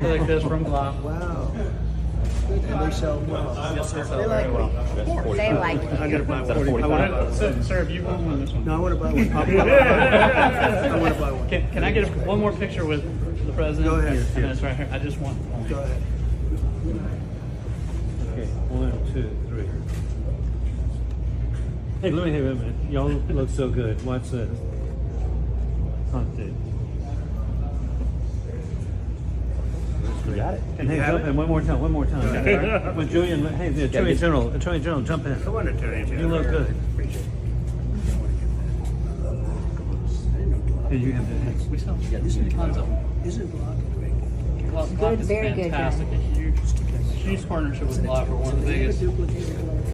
Like this from Glock. Wow. And they sell well. Yes, they sell They very like well. me. They like you. I gotta buy one. I Sir, if you want one, this one. No, I want to buy one. I want to buy one. Can I get one more picture with the president? Go ahead. And it's right here. I just want. Go ahead. Okay, 1, 2, 3. Hey, let me have a minute. Y'all look so good. Watch this. Hunted. You got it. And hey, jump in one more time. When Julian, hey, the Attorney General, jump in. Come on, Attorney General. You look good. Appreciate it. Hey, you have the We sell tons of them. Isn't Glock great? Glock Good, is very good, fantastic. A huge partnership with Glock. We're one of the biggest. Duplicated Glock.